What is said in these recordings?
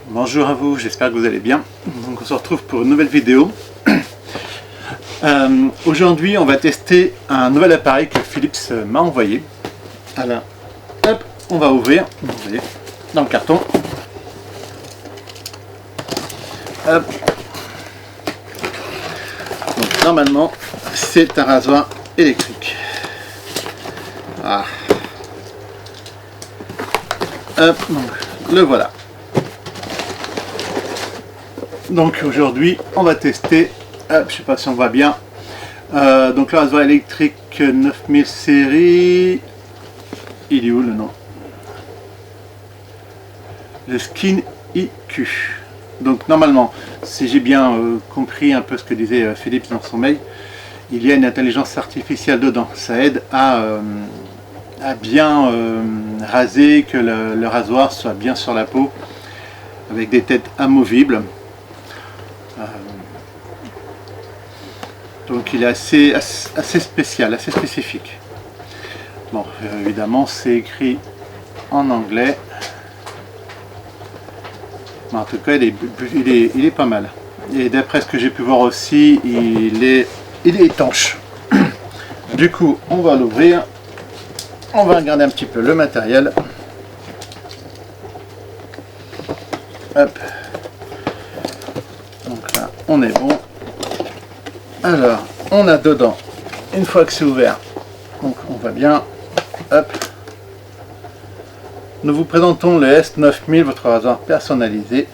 Bonjour à vous, j'espère que vous allez bien. Donc on se retrouve pour une nouvelle vidéo. Aujourd'hui on va tester un nouvel appareil que Philips m'a envoyé. Alors, hop, on va ouvrir, vous voyez, dans le carton. Hop. Donc normalement c'est un rasoir électrique. Ah. Hop, donc le voilà. Donc aujourd'hui on va tester, hop, je sais pas si on voit bien, donc le rasoir électrique 9000 série, il est où le nom? Le Skin IQ. Donc normalement, si j'ai bien compris un peu ce que disait Philips dans son mail, il y a une intelligence artificielle dedans, ça aide à bien raser, que le rasoir soit bien sur la peau, avec des têtes amovibles. Donc il est assez spécial, assez spécifique. Bon, évidemment c'est écrit en anglais. Mais en tout cas il est pas mal. Et d'après ce que j'ai pu voir aussi, il est étanche. Du coup on va l'ouvrir. On va regarder un petit peu le matériel. Hop. Donc là on est bon. Alors, on a dedans, une fois que c'est ouvert, donc on va bien, hop, nous vous présentons le S9000, votre rasoir personnalisé.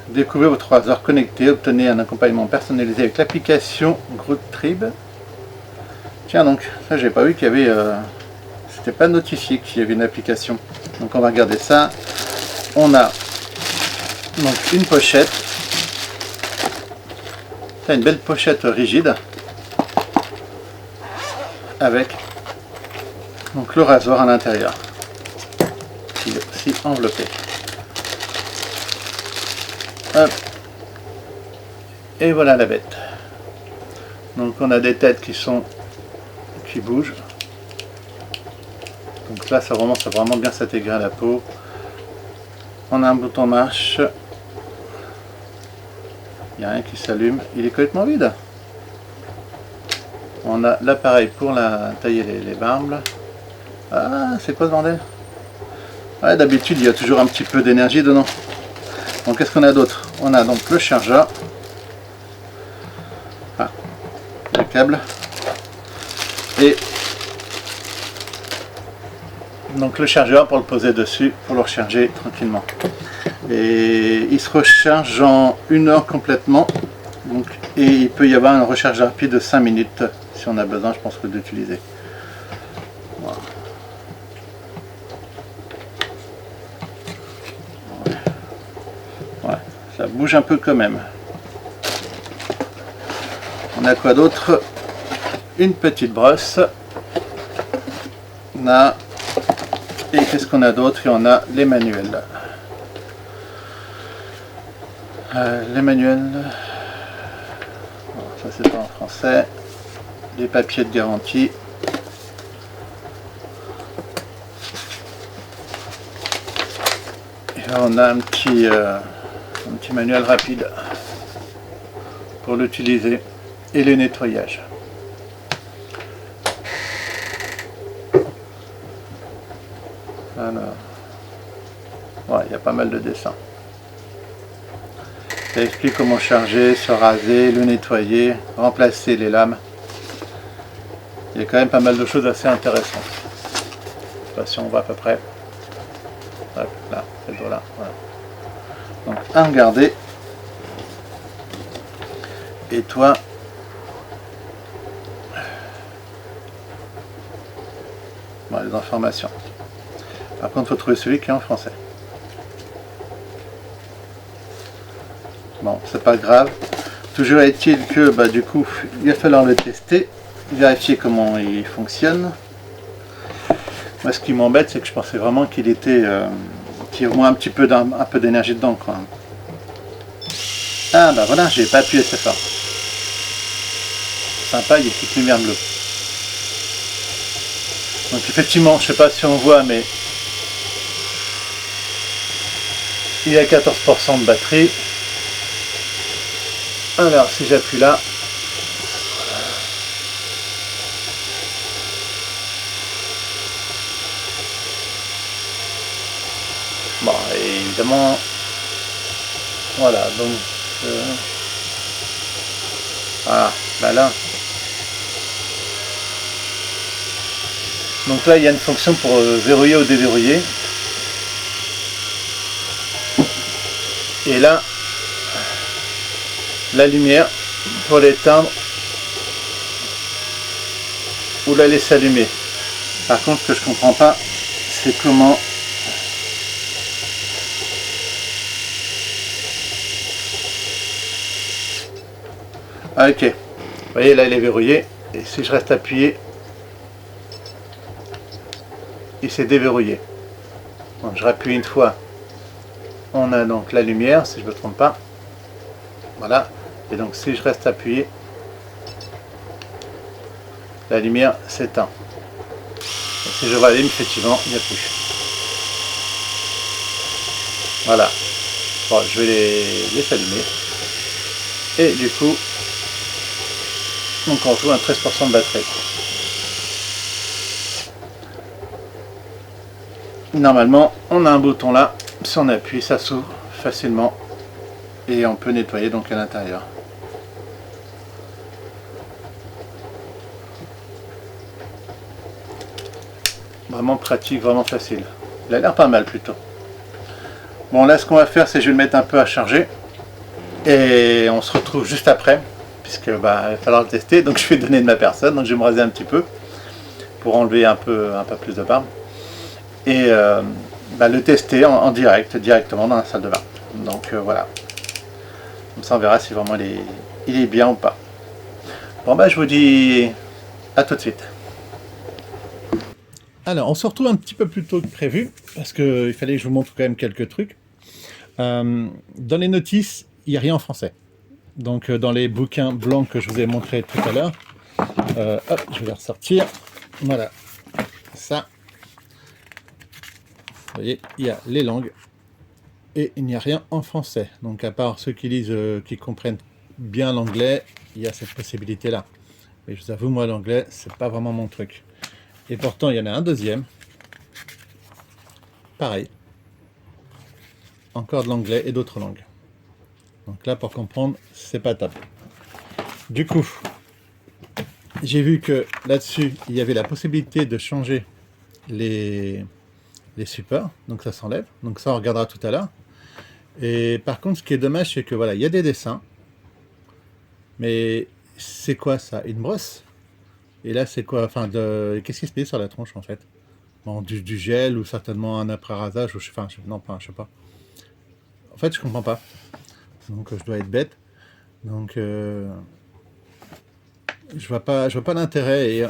Découvrez votre rasoir connecté, obtenez un accompagnement personnalisé avec l'application GrootTrib. Tiens donc, ça j'ai pas vu qu'il y avait, c'était pas notifié qu'il y avait une application. Donc on va regarder ça. On a donc une pochette. C'est une belle pochette rigide avec donc le rasoir à l'intérieur qui est aussi enveloppé. Hop. Et voilà la bête. Donc on a des têtes qui bougent. Donc là ça commence à vraiment bien s'intégrer à la peau. On a un bouton marche. Il n'y a rien qui s'allume, il est complètement vide. On a l'appareil pour tailler les barbes. Ah, c'est quoi ce bordel? Ouais, d'habitude il y a toujours un petit peu d'énergie dedans. Donc qu'est-ce qu'on a d'autre? On a donc le chargeur. Ah, le câble. Et donc le chargeur pour le poser dessus, pour le recharger tranquillement. Et il se recharge en 1 heure complètement. Donc, et il peut y avoir un recharge rapide de 5 minutes si on a besoin, je pense, que d'utiliser. Voilà. Ouais, ça bouge un peu quand même. On a quoi d'autre? Une petite brosse. On a... Et qu'est-ce qu'on a d'autre? Et on a les manuels. Les manuels, ça c'est pas en français, les papiers de garantie, et là on a un petit manuel rapide pour l'utiliser et le nettoyage. Alors, ouais, il y a pas mal de dessins. Ça explique comment charger, se raser, le nettoyer, remplacer les lames. Il y a quand même pas mal de choses assez intéressantes. Je sais pas si on voit à peu près. Hop, là, cette là, voilà. Donc à regarder. Et toi, bon, les informations. Par contre, il faut trouver celui qui est en français. Bon, c'est pas grave. Toujours est-il que du coup, il va falloir le tester, vérifier comment il fonctionne. Moi, ce qui m'embête, c'est que je pensais vraiment qu'il était, qu'il y ait au moins un peu d'énergie dedans, quoi. Ah bah voilà, j'ai pas appuyé assez fort. Sympa, il y a une petite lumière bleue. Donc effectivement, je sais pas si on voit, mais Il a 14% de batterie. Alors si j'appuie là, bon évidemment, voilà, donc voilà, là. Donc là il y a une fonction pour verrouiller ou déverrouiller. Et là, la lumière pour l'éteindre ou la laisser allumer. Par contre, ce que je comprends pas, c'est comment ah, ok. Vous voyez, là, elle est verrouillée. Et si je reste appuyé, il s'est déverrouillé. Donc, je rappuie une fois. On a donc la lumière, si je ne me trompe pas. Voilà. Et donc, si je reste appuyé, la lumière s'éteint. Si je rallume, effectivement, il n'y a plus. Voilà. Bon, je vais les allumer. Et du coup, donc on retrouve un 13% de batterie. Normalement, on a un bouton là. Si on appuie, ça s'ouvre facilement. Et on peut nettoyer donc à l'intérieur. Vraiment pratique, vraiment facile. Il a l'air pas mal plutôt. Bon, là ce qu'on va faire, c'est que je vais le mettre un peu à charger. Et on se retrouve juste après. Puisque il va falloir le tester. Donc je vais donner de ma personne. Donc je vais me raser un petit peu. Pour enlever un peu plus de barbe. Et le tester en direct, directement dans la salle de bain. Donc voilà. Comme ça on verra si vraiment il est bien ou pas. Bon je vous dis à tout de suite. Alors on se retrouve un petit peu plus tôt que prévu, parce qu'il fallait que je vous montre quand même quelques trucs. Dans les notices, il n'y a rien en français. Donc dans les bouquins blancs que je vous ai montré tout à l'heure, je vais les ressortir. Voilà, ça. Vous voyez, il y a les langues. Et il n'y a rien en français. Donc à part ceux qui lisent, qui comprennent bien l'anglais, il y a cette possibilité là. Mais je vous avoue, moi l'anglais, c'est pas vraiment mon truc. Et pourtant il y en a un deuxième. Pareil. Encore de l'anglais et d'autres langues. Donc là pour comprendre, c'est pas top. Du coup, j'ai vu que là-dessus, il y avait la possibilité de changer les supports. Donc ça s'enlève. Donc ça on regardera tout à l'heure. Et par contre, ce qui est dommage, c'est que voilà, il y a des dessins. Mais c'est quoi ça? Une brosse? Et là, c'est quoi? Enfin, qu'est-ce qui se met sur la tronche en fait? Bon, du gel ou certainement un après-rasage ou non, pas, je sais pas. En fait, je comprends pas. Donc, je dois être bête. Donc, je vois pas l'intérêt. Et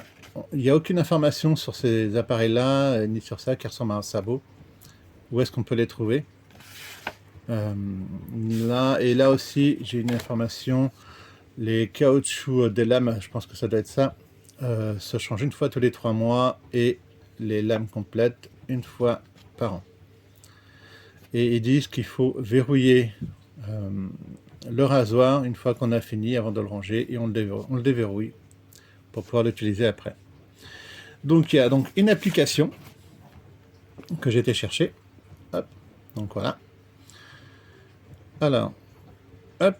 il n'y a aucune information sur ces appareils-là, ni sur ça qui ressemble à un sabot. Où est-ce qu'on peut les trouver? Là et là aussi, j'ai une information. Les caoutchoucs des lames, je pense que ça doit être ça, se changent une fois tous les 3 mois et les lames complètes une fois par an. Et ils disent qu'il faut verrouiller le rasoir une fois qu'on a fini avant de le ranger et on le déverrouille pour pouvoir l'utiliser après. Donc il y a donc une application que j'ai été chercher. Hop, donc voilà. Alors, hop,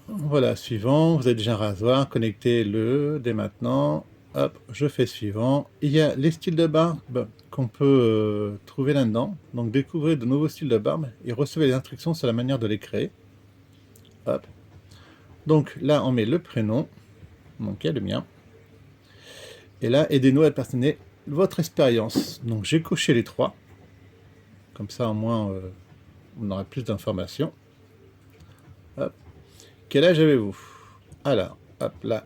voilà, suivant, vous avez déjà un rasoir, connectez-le dès maintenant. Hop, je fais suivant. Il y a les styles de barbe qu'on peut trouver là-dedans. Donc découvrez de nouveaux styles de barbe et recevez les instructions sur la manière de les créer. Hop. Donc là, on met le prénom. Donc il y a le mien. Et là, aidez-nous à personner votre expérience. Donc j'ai coché les 3. Comme ça, au moins, on aura plus d'informations. Hop. Quel âge avez-vous? Alors, hop là.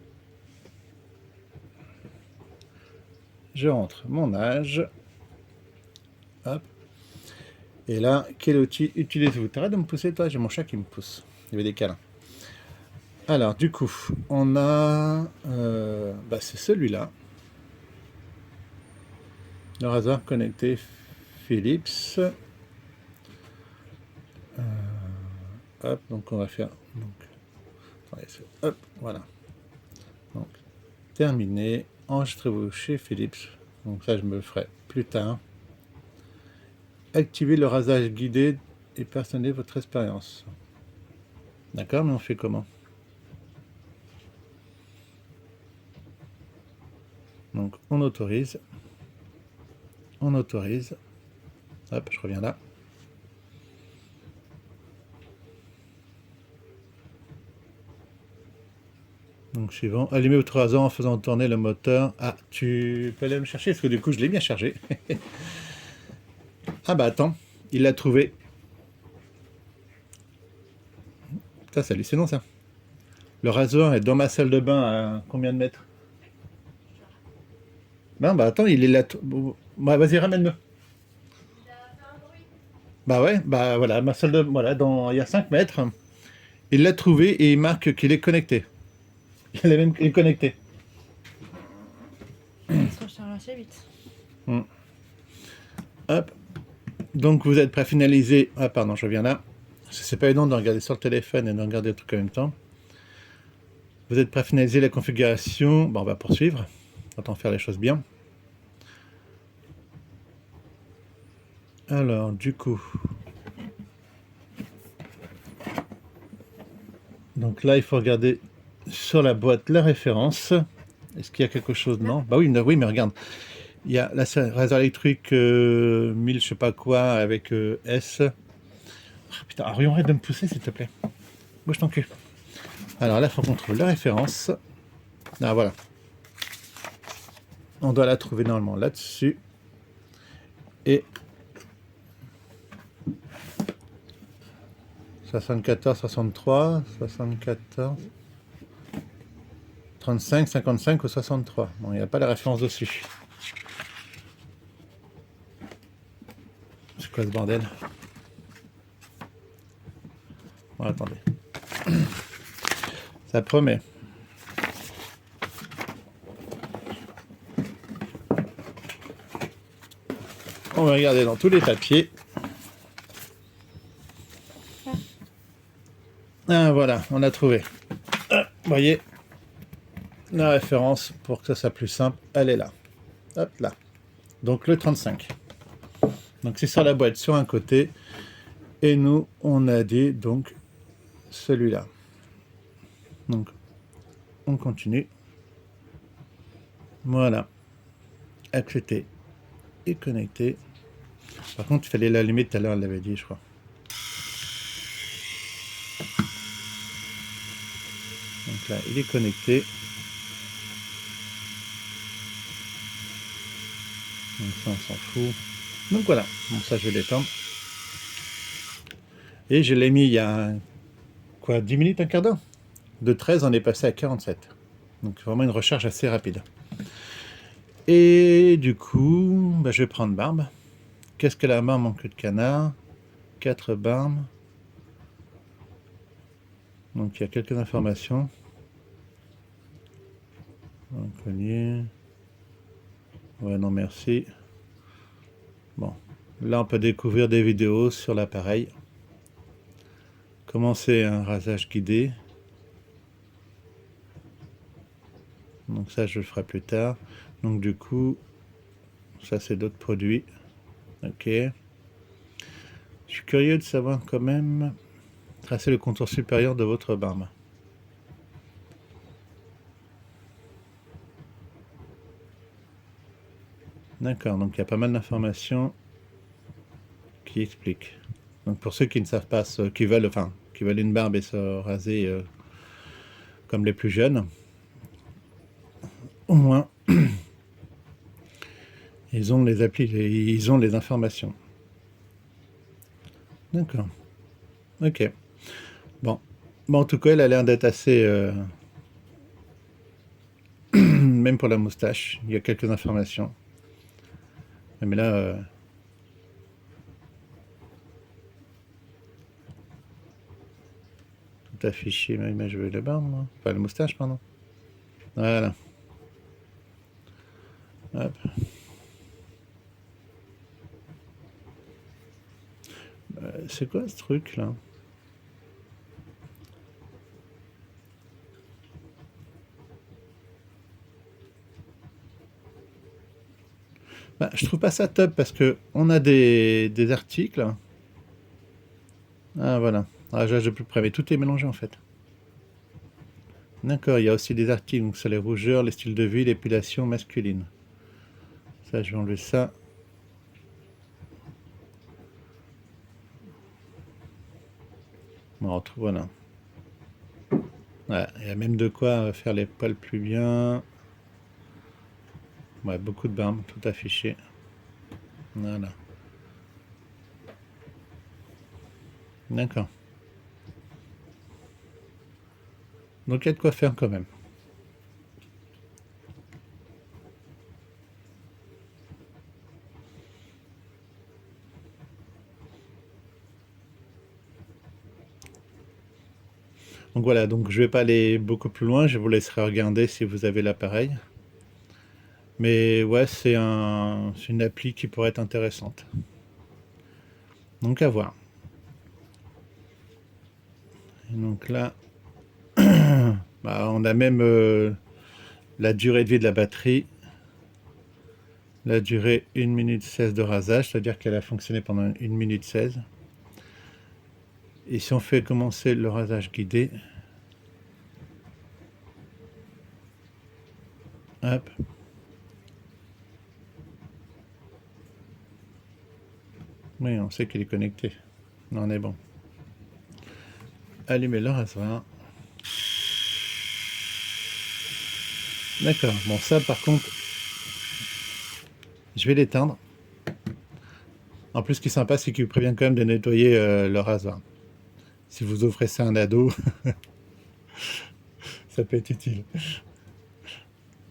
Je rentre mon âge. Hop. Et là, quel outil utilisez-vous? T'arrêtes de me pousser, toi? J'ai mon chat qui me pousse. Il y avait des câlins. Alors, du coup, on a... c'est celui-là. Le rasoir connecté Philips. Hop, donc on va faire... Donc, attendez, hop, voilà. Donc, terminé. Enregistrez-vous chez Philips. Donc ça, je me le ferai plus tard. Activez le rasage guidé et personnalisez votre expérience. D'accord, mais on fait comment? Donc on autorise. On autorise. Hop, je reviens là. Donc suivant, allumez votre rasoir en faisant tourner le moteur. Ah, tu peux aller me chercher parce que du coup je l'ai bien chargé. Ah bah attends, il l'a trouvé. Ça c'est hallucinant ça. Le rasoir est dans ma salle de bain à combien de mètres? Ben bah attends, il est là. Bah, vas-y, ramène-le. Bah ouais, bah voilà, ma salle de... Voilà, il y a 5 mètres. Il l'a trouvé et il marque qu'il est connecté. Il est connecté. Il se recharge assez vite. Hop. Donc vous êtes prêt à finaliser. Ah pardon, je reviens là. C'est pas évident de regarder sur le téléphone et de regarder le truc en même temps. Vous êtes prêt à finaliser la configuration. Bon, on va poursuivre. Autant faire les choses bien. Alors, du coup... Donc là, il faut regarder sur la boîte la référence. Est-ce qu'il y a quelque chose? Non. Bah oui, oui, mais regarde. Il y a la rasoir électrique 1000 je sais pas quoi avec S. Oh, putain, arrête de me pousser s'il te plaît. Bouge ton cul. Alors là, il faut qu'on trouve la référence. Ah voilà. On doit la trouver normalement là-dessus. Et 74, 63, 74, 35, 55 ou 63. Bon, il n'y a pas la référence dessus. C'est quoi ce bordel? Bon, attendez. Ça promet. On va regarder dans tous les papiers. Ah voilà, on a trouvé. Ah, vous voyez, la référence, pour que ça soit plus simple, elle est là. Hop là. Donc le 35. Donc c'est sur la boîte sur un côté. Et nous, on a dit donc celui-là. Donc on continue. Voilà. Accepter et connecter. Par contre, il fallait l'allumer tout à l'heure, elle l'avait dit, je crois. Donc là, il est connecté. Donc ça, on s'en fout. Donc voilà. Bon, ça, je vais l'étendre. Et je l'ai mis il y a, quoi, 10 minutes, un quart d'heure? De 13, on est passé à 47. Donc vraiment une recharge assez rapide. Et du coup, bah, je vais prendre Barbe. Qu'est-ce qu'elle a à main en queue de canard? 4 Barbes. Donc il y a quelques informations. Un collier. Ouais, non merci. Bon, là on peut découvrir des vidéos sur l'appareil. Commencer un rasage guidé. Donc ça je le ferai plus tard. Donc du coup, ça c'est d'autres produits. Ok. Je suis curieux de savoir quand même. Tracer le contour supérieur de votre barbe. D'accord, donc il y a pas mal d'informations qui expliquent. Donc pour ceux qui ne savent pas, qui veulent une barbe et se raser comme les plus jeunes, au moins ils ont les applis, ils ont les informations. D'accord. Ok. Bon. Bon, en tout cas, elle a l'air d'être assez... même pour la moustache, il y a quelques informations. Mais là... tout affiché, mais je veux la barbe, moi. Enfin, la moustache, pardon. Voilà. Hop. C'est quoi ce truc là? Bah, je trouve pas ça top parce que on a des articles. Ah voilà, rajage de plus près, mais tout est mélangé en fait. D'accord, il y a aussi des articles donc sur les rougeurs, les styles de vie, l'épilation masculine. Ça, je vais enlever ça. On retrouve, voilà. Ouais, il y a même de quoi faire les poils plus bien. Ouais, beaucoup de barbe, tout affiché. Voilà. D'accord. Donc il y a de quoi faire quand même. Donc voilà, donc je vais pas aller beaucoup plus loin, je vous laisserai regarder si vous avez l'appareil. Mais ouais, c'est une appli qui pourrait être intéressante. Donc à voir. Et donc là, bah, on a même la durée de vie de la batterie. La durée 1 minute 16 de rasage, c'est-à-dire qu'elle a fonctionné pendant 1 minute 16. Et si on fait commencer le rasage guidé, hop, oui, on sait qu'il est connecté. On est bon. Allumer le rasoir. D'accord, bon ça par contre, je vais l'éteindre. En plus, ce qui est sympa, c'est qu'il prévient quand même de nettoyer le rasoir. Si vous offrez ça à un ado, ça peut être utile.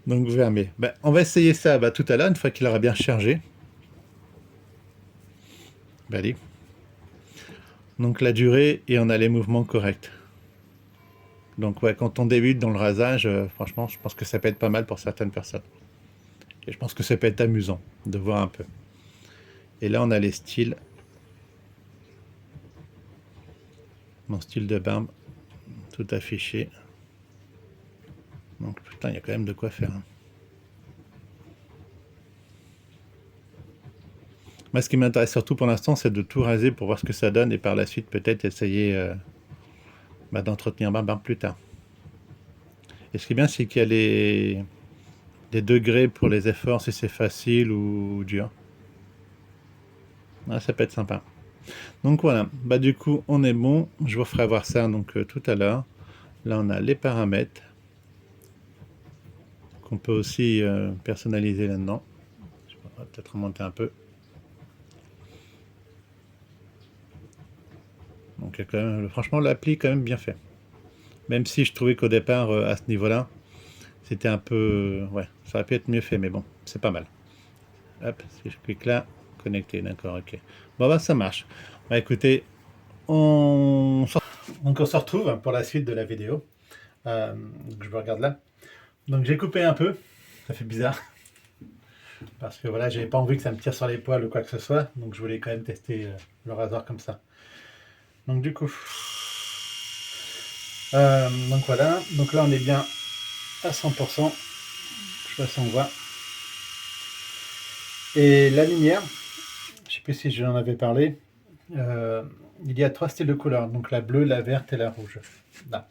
Donc vous fermez. Ben, on va essayer ça tout à l'heure, une fois qu'il aura bien chargé. Ben, allez. Donc la durée, et on a les mouvements corrects. Donc ouais, quand on débute dans le rasage, franchement, je pense que ça peut être pas mal pour certaines personnes. Et je pense que ça peut être amusant de voir un peu. Et là, on a les styles. Mon style de barbe, tout affiché. Donc putain, il y a quand même de quoi faire. Moi, ce qui m'intéresse surtout pour l'instant, c'est de tout raser pour voir ce que ça donne et par la suite peut-être essayer d'entretenir ma barbe plus tard. Et ce qui est bien, c'est qu'il y a les degrés pour les efforts, si c'est facile ou dur. Ah, ça peut être sympa. Donc voilà, du coup, on est bon. Je vous ferai voir ça donc tout à l'heure. Là, on a les paramètres qu'on peut aussi personnaliser là-dedans. Je vais peut-être remonter un peu. Donc quand même, franchement, l'appli quand même bien fait. Même si je trouvais qu'au départ, à ce niveau-là, c'était un peu... ouais, ça aurait pu être mieux fait, mais bon, c'est pas mal. Hop, si je clique là, connecté, d'accord, ok. Bon ça marche. Écoutez, donc on se retrouve pour la suite de la vidéo. Je me regarde là. Donc j'ai coupé un peu, ça fait bizarre. Parce que voilà, j'avais pas envie que ça me tire sur les poils ou quoi que ce soit. Donc je voulais quand même tester le rasoir comme ça. Donc du coup... donc voilà, donc là on est bien à 100%. Je sais pas si on voit. Et la lumière, je sais plus si je en avais parlé, il y a 3 styles de couleurs, donc la bleue, la verte et la rouge. Là,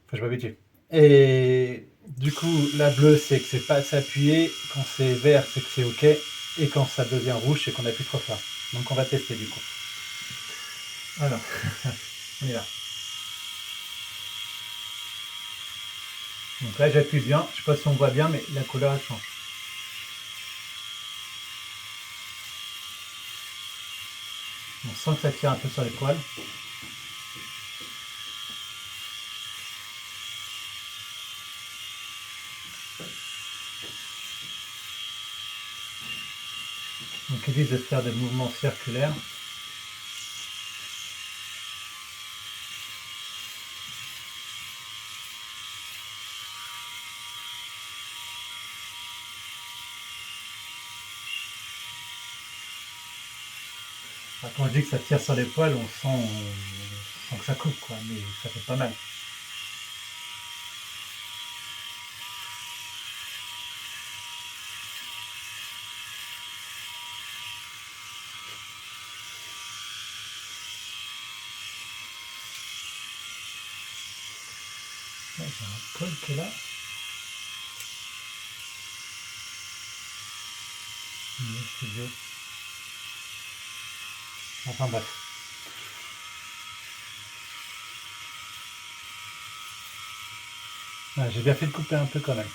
faut que je m'habitue. Et du coup, la bleue, c'est que c'est pas assez appuyé, quand c'est vert, c'est que c'est ok, et quand ça devient rouge, c'est qu'on appuie trop fort. Donc on va tester du coup. Alors, on y va. Donc là, j'appuie bien, je sais pas si on voit bien, mais la couleur elle change. On sent que ça tire un peu sur les poils. Donc il dit de faire des mouvements circulaires. Enfin, quand je dis que ça tire sur les poils, on sent que ça coupe, quoi, mais ça fait pas mal. Là, j'ai un col qui est là. Studio. Enfin bref. Ouais, j'ai bien fait de couper un peu quand même.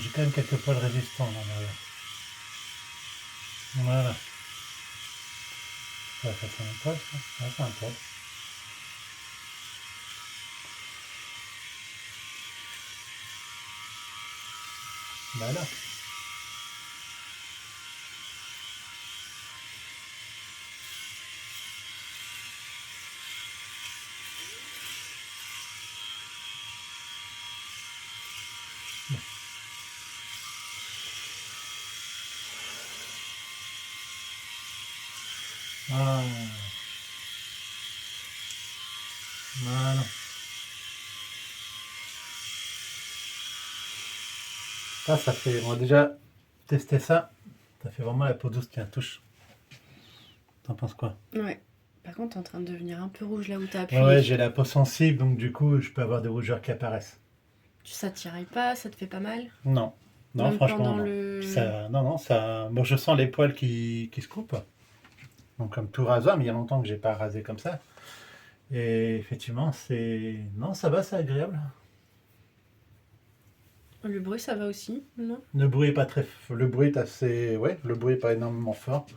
J'ai quand même quelques poils résistants là derrière. Voilà. Ça c'est un poil ça. Ouais, c'est un poil. Voilà. Ah, voilà. Ça fait. On va déjà tester ça. Ça fait vraiment la peau douce qui la touche. T'en penses quoi? Ouais. Par contre, t'es en train de devenir un peu rouge là où t'as Ouais, appuyé. j'ai la peau sensible, donc du coup, je peux avoir des rougeurs qui apparaissent. Ça tiraille pas, ça te fait pas mal? Non, non, Même franchement, pendant non. Puis le... ça, non, non, ça. Bon, je sens les poils qui se coupent. Donc, comme tout rasoir, mais il y a longtemps que j'ai pas rasé comme ça. Et effectivement, c'est. Non, ça va, c'est agréable. Le bruit, ça va aussi, non? Le bruit est pas très. Le bruit est assez. Ouais, le bruit est pas énormément fort.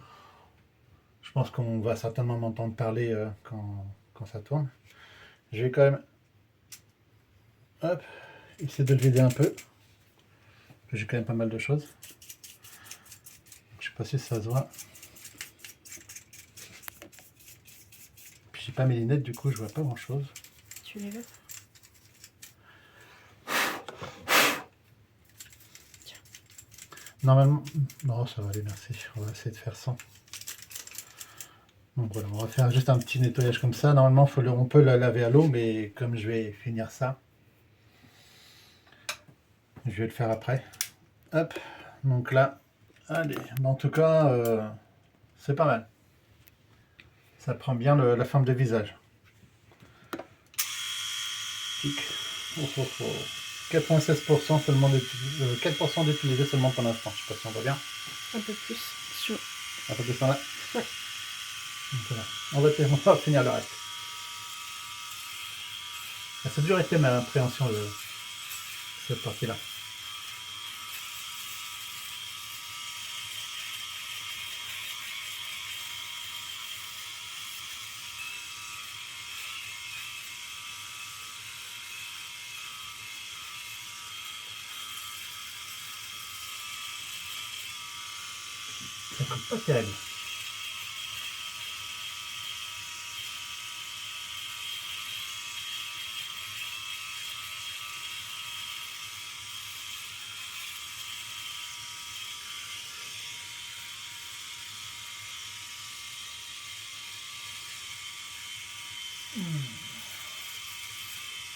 Je pense qu'on va certainement m'entendre parler quand ça tourne. Je vais quand même. Hop, essayer de le vider un peu. J'ai quand même pas mal de choses. Je sais pas si ça se voit. Puis j'ai pas mes lunettes, du coup, je vois pas grand chose. Tu les veux? Normalement. Non, ça va aller, merci. On va essayer de faire sans. Donc voilà, on va faire juste un petit nettoyage comme ça. Normalement, on peut la laver à l'eau, mais comme je vais finir ça, je vais le faire après. Hop, donc là, allez. En tout cas, c'est pas mal. Ça prend bien la forme de visage. Tic. Oh, oh, oh. 96% seulement 4% d'utilisé seulement pour l'instant. Je sais pas si on voit bien. Un peu plus. Sur... Un peu plus par là. Ouais. Donc voilà. On va finir le reste. Ça a toujours été ma appréhension de cette partie-là. Ça coupe pas terrible.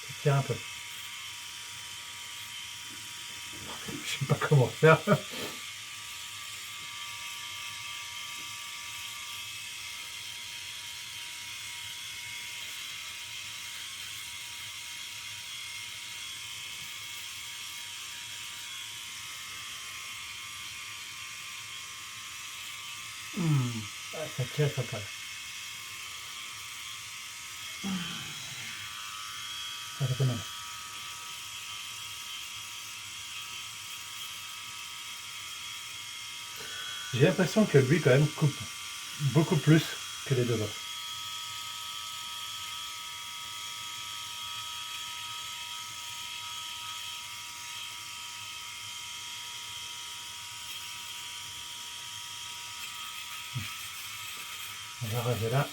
Ça tire un peu. Je sais pas comment faire. Ça tire, ça passe. Ça fait mal. J'ai l'impression que lui, quand même, coupe beaucoup plus que les deux autres. On va raser là.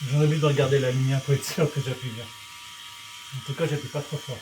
J'ai envie de regarder la lumière pour être sûr que j'appuie bien. En tout cas, j'appuie pas trop fort.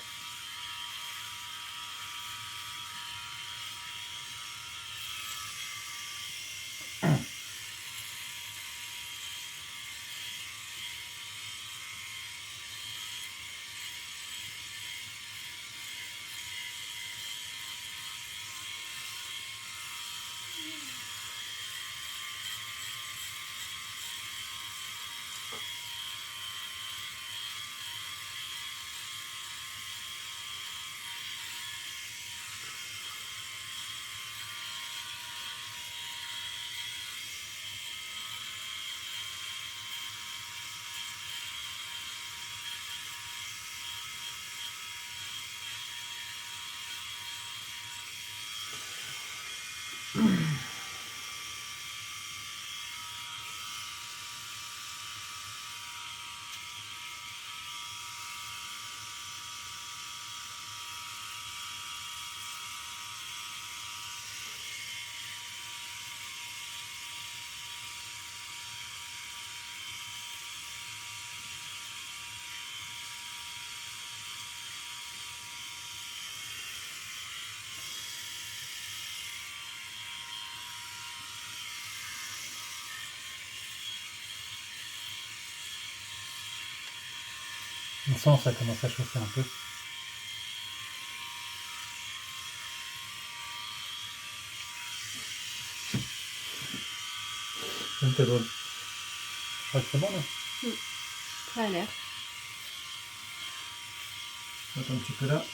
On sent ça commence à chauffer un peu. C'est drôle. Je crois que c'est bon là. Ça a l'air. Attends un petit peu là.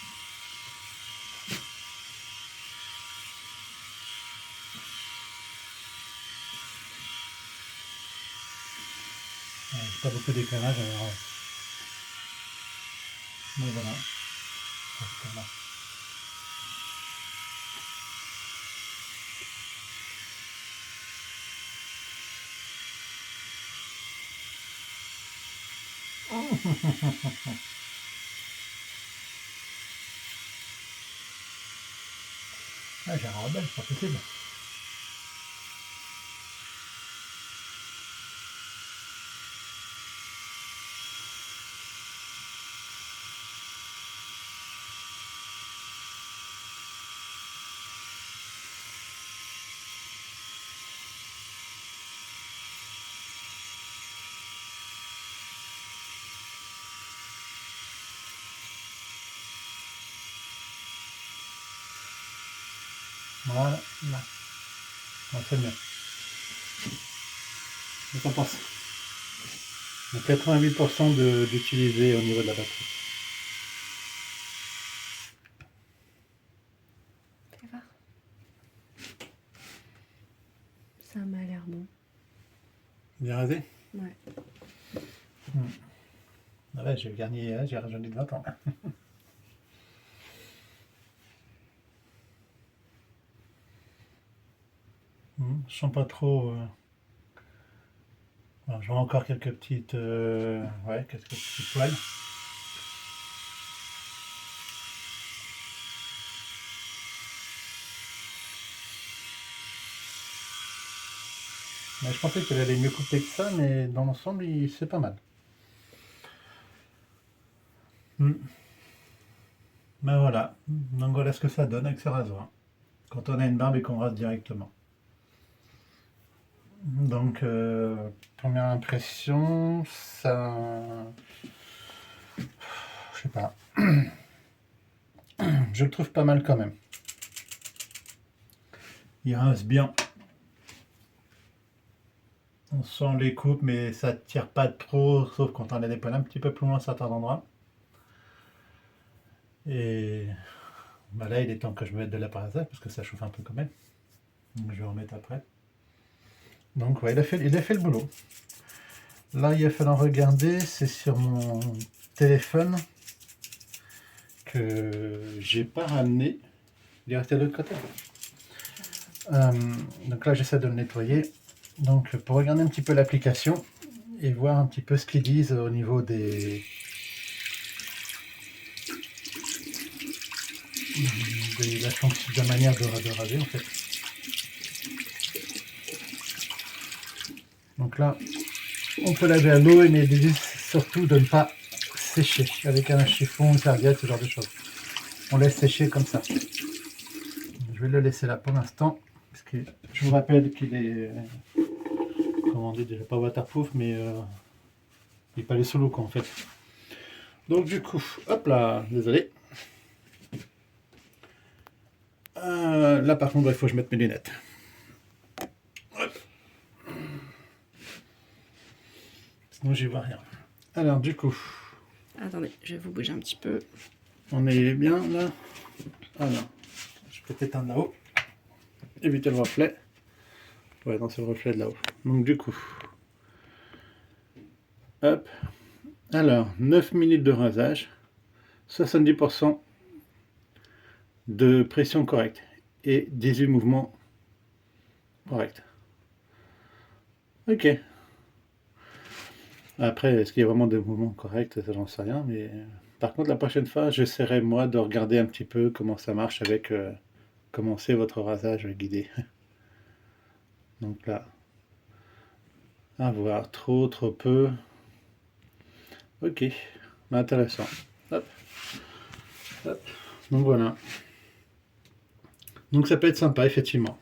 Pas beaucoup d'éclairage alors. Mais voilà. C'est pas mal. Ah, j'ai un rebelle, c'est pas possible. Voilà, là. Ouais, c'est mieux. Qu'est-ce qu'on pense? 88% d'utiliser au niveau de la batterie. Fais voir. Ça m'a l'air bon. Bien rasé? Ouais. Ah ouais, j'ai gagné, j'ai rajeuni de 20 ans. Je sens pas trop. Alors, je vois encore quelques petites, ouais, quelques petites poils. Mais je pensais qu'elle allait mieux couper que ça, mais dans l'ensemble, c'est pas mal. Ben voilà. Donc voilà ce que ça donne avec ce rasoir. Quand on a une barbe et qu'on rase directement. Donc, première impression, ça... Je sais pas. Je le trouve pas mal quand même. Il rase bien. On sent les coupes, mais ça tire pas trop, sauf quand on a des poils un petit peu plus loin à certains endroits. Et bah là, il est temps que je me mette de l'appareillage parce que ça chauffe un peu quand même. Donc, je vais en remettre après. Donc, ouais, il a fait le boulot. Là, il va falloir regarder, c'est sur mon téléphone que j'ai pas ramené. Il est resté de l'autre côté. Donc là, j'essaie de le nettoyer. Donc, pour regarder un petit peu l'application et voir un petit peu ce qu'ils disent au niveau de la manière de raser en fait. Donc là, on peut laver à l'eau, mais ils disent surtout de ne pas sécher avec un chiffon, une serviette, ce genre de choses. On laisse sécher comme ça. Je vais le laisser là pour l'instant, parce que je vous rappelle qu'il est, comment on dit, déjà pas waterproof, mais il n'est pas allé sous l'eau quoi en fait. Donc du coup, hop là, désolé. Là par contre, il faut que je mette mes lunettes. Hop. Sinon j'y vois rien. Alors du coup... Attendez, je vais vous bouger un petit peu. On est bien là. Alors, je peux t'éteindre là-haut. Éviter le reflet. Ouais, non, c'est le reflet de là-haut. Donc du coup... Hop. Alors, 9 minutes de rasage. 70% de pression correcte. Et 18 mouvements corrects. Ok. Après, est-ce qu'il y a vraiment des mouvements corrects? Ça, j'en sais rien. Mais par contre, la prochaine fois, j'essaierai moi de regarder un petit peu comment ça marche avec... comment c'est votre rasage guidé. Donc là... À voir, trop peu. Ok, intéressant. Hop. Hop. Donc voilà. Donc ça peut être sympa, effectivement.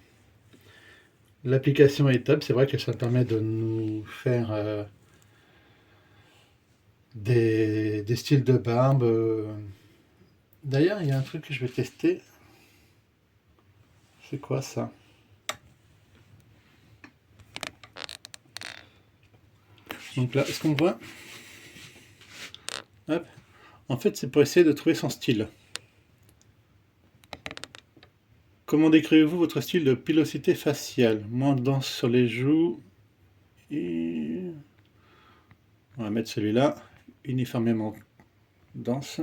L'application est top, c'est vrai que ça permet de nous faire des styles de barbe. D'ailleurs, il y a un truc que je vais tester. C'est quoi ça? Donc là, est-ce qu'on voit? Hop. En fait, c'est pour essayer de trouver son style. Comment décrivez-vous votre style de pilosité faciale? Moins dense sur les joues. Et... on va mettre celui-là. Uniformément dense.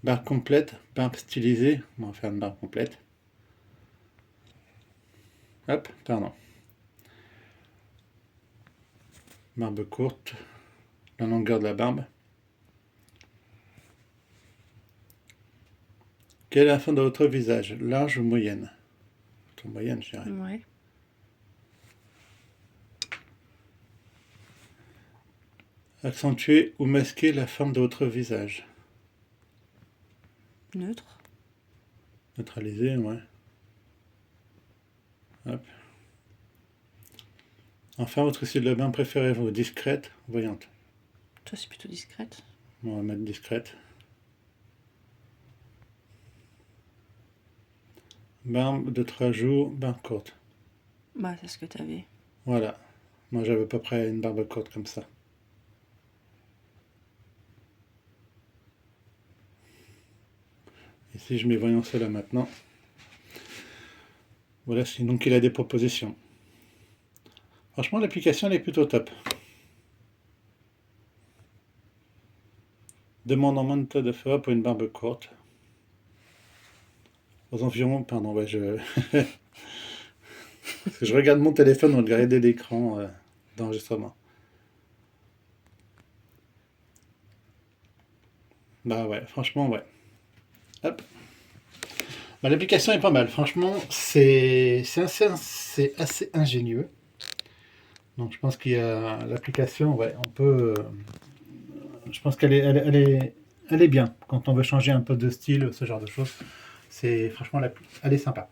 Barbe complète. Barbe stylisée. On va faire une barbe complète. Hop, pardon. Barbe courte. La longueur de la barbe. Quelle est la forme de votre visage? Large ou moyenne? Plutôt moyenne, je dirais. Ouais. Accentuer ou masquer la forme de votre visage? Neutre. Neutraliser, ouais. Hop. Enfin, votre style de bain préférez-vous? Discrète ou voyante? Toi, c'est plutôt discrète. On va mettre discrète. Barbe de 3 jours, barbe courte. Bah, c'est ce que t'avais. Voilà. Moi, j'avais à peu près une barbe courte comme ça. Et si je mets voyance là maintenant. Voilà, sinon qu'il a des propositions. Franchement, l'application elle est plutôt top. Demande en moins de temps de fois pour une barbe courte. Aux environs, pardon, ouais, parce que je regarde mon téléphone au lieu de l'écran d'enregistrement. Bah ouais, franchement, ouais. Hop. Bah, l'application est pas mal, franchement, c'est assez ingénieux. Donc je pense qu'il y a l'application, ouais, on peut... je pense qu'elle est bien quand on veut changer un peu de style, ce genre de choses. C'est franchement, elle est sympa.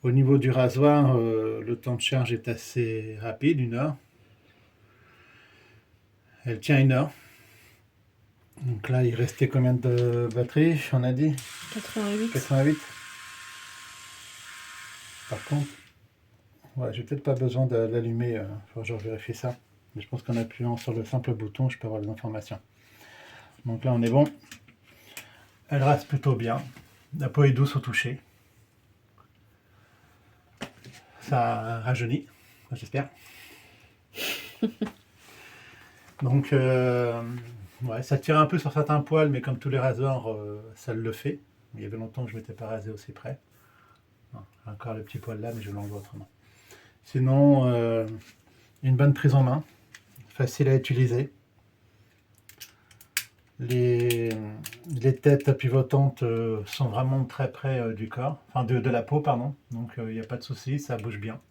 Au niveau du rasoir, le temps de charge est assez rapide, 1 heure. Elle tient 1 heure. Donc là, il restait combien de batterie, on a dit? 88. 88. Par contre, ouais, j'ai peut-être pas besoin de l'allumer, faut que je vérifie ça. Mais je pense qu'en appuyant sur le simple bouton, je peux avoir les informations. Donc là, on est bon. Elle rase plutôt bien. La peau est douce au toucher. Ça rajeunit, j'espère. Donc, ouais, ça tire un peu sur certains poils, mais comme tous les rasoirs, ça le fait. Il y avait longtemps que je ne m'étais pas rasé aussi près. Non, encore le petit poil là, mais je l'enlève autrement. Sinon, une bonne prise en main, facile à utiliser. Les têtes pivotantes sont vraiment très près du corps, enfin de la peau, pardon. Donc il n'y a pas de souci, ça bouge bien.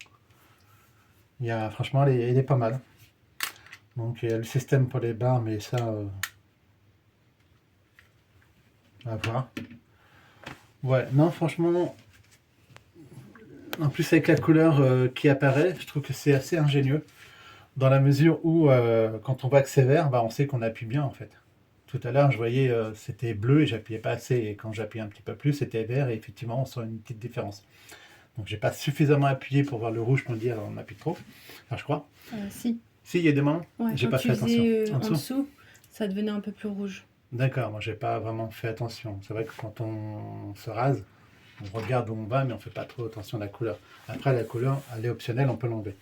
Franchement, elle est pas mal. Donc il y a le système pour les barres, mais ça, à voir. Ouais, non, franchement, en plus avec la couleur qui apparaît, je trouve que c'est assez ingénieux. Dans la mesure où, quand on voit que c'est vert, bah, on sait qu'on appuie bien en fait. Tout à l'heure, je voyais, c'était bleu et j'appuyais pas assez. Et quand j'appuyais un petit peu plus, c'était vert et effectivement, on sent une petite différence. Donc, j'ai pas suffisamment appuyé pour voir le rouge pour me dire on appuie trop. Enfin, je crois. Si. Si, il y a des moments, Ouais, j'ai quand pas tu fait attention. faisais en dessous, ça devenait un peu plus rouge. D'accord, moi j'ai pas vraiment fait attention. C'est vrai que quand on se rase, on regarde où on va, mais on fait pas trop attention à la couleur. Après, la couleur, elle est optionnelle, on peut l'enlever.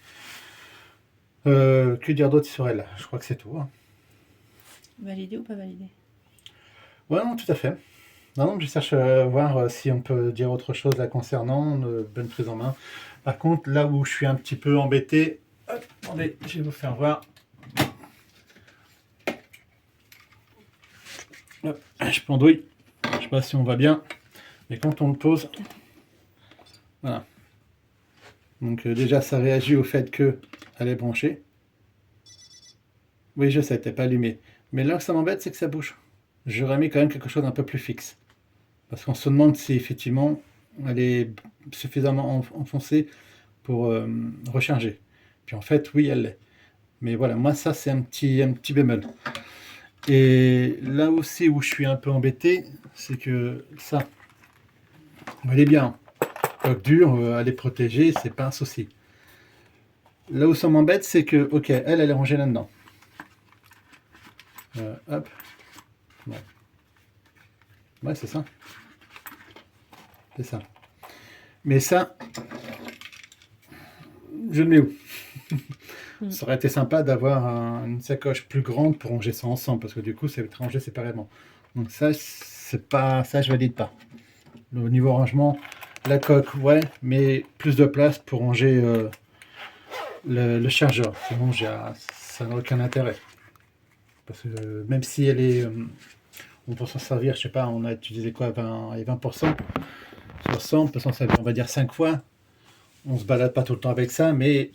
Que dire d'autre sur elle? Je crois que c'est tout, hein. Validé ou pas validé? Ouais, non, tout à fait. Non, non, je cherche à voir si on peut dire autre chose la concernant, bonne prise en main. Par contre, là où je suis un petit peu embêté, hop, attendez, je vais vous faire voir. Hop, je pendouille. Je sais pas si on voit bien, mais quand on le pose, voilà. Donc déjà, ça réagit au fait que elle est branchée. Oui, je sais, t'es pas allumé. Mais là, ça m'embête, c'est que ça bouge. J'aurais mis quand même quelque chose d'un peu plus fixe. Parce qu'on se demande si effectivement elle est suffisamment enfoncée pour recharger. Puis en fait, oui, elle l'est. Mais voilà, moi, ça, c'est un petit bémol. Et là aussi où je suis un peu embêté, c'est que ça, elle est bien. Coque dure, elle est protégée, c'est pas un souci. Là où ça m'embête, c'est que, ok, elle est rangée là-dedans. Hop. Ouais, ouais, c'est ça. C'est ça. Mais ça, je le mets où? Ça aurait été sympa d'avoir une sacoche plus grande pour ranger ça ensemble, parce que du coup, ça va être rangé séparément. Donc ça, c'est pas, ça, je valide pas. Au niveau rangement, la coque, ouais, mais plus de place pour ranger le chargeur. Sinon, ça n'a aucun intérêt. Parce que même si elle est, on peut s'en servir, je sais pas, on a utilisé quoi, 20 et 20%, 60, peut s'en servir, on va dire 5 fois. On se balade pas tout le temps avec ça, mais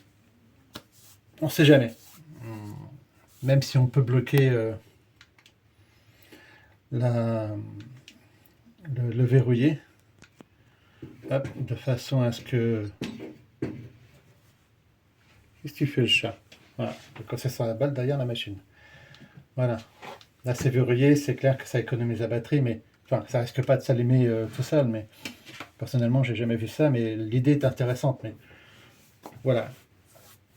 on sait jamais. Même si on peut bloquer le verrouiller, hop, de façon à ce que... Qu'est-ce que tu fais le chat? Voilà, quand c'est sur la balle derrière la machine. Voilà. Là c'est verrouillé, c'est clair que ça économise la batterie, mais enfin ça risque pas de s'allumer tout seul, mais personnellement j'ai jamais vu ça, mais l'idée est intéressante. Mais voilà,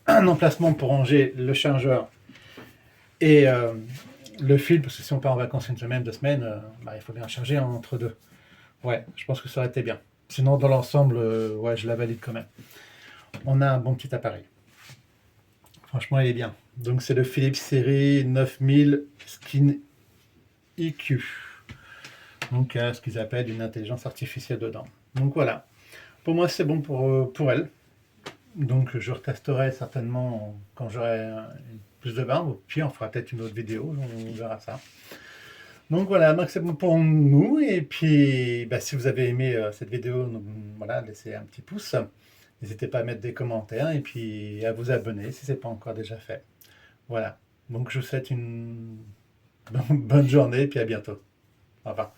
un emplacement pour ranger le chargeur et le fil, parce que si on part en vacances une semaine, 2 semaines, il faut bien charger entre deux. Ouais, je pense que ça aurait été bien. Sinon, dans l'ensemble, ouais, je la valide quand même. On a un bon petit appareil. Franchement, il est bien. Donc, c'est le Philips série 9000 Skin EQ. Donc, ce qu'ils appellent une intelligence artificielle dedans. Donc, voilà. Pour moi, c'est bon pour elle. Donc, je retesterai certainement quand j'aurai plus de barbe. Puis, on fera peut-être une autre vidéo. On verra ça. Donc voilà, donc c'est bon pour nous. Et puis, si vous avez aimé cette vidéo, voilà, laissez un petit pouce. N'hésitez pas à mettre des commentaires et puis à vous abonner si ce n'est pas encore déjà fait. Voilà. Donc je vous souhaite une bonne journée et puis à bientôt. Au revoir.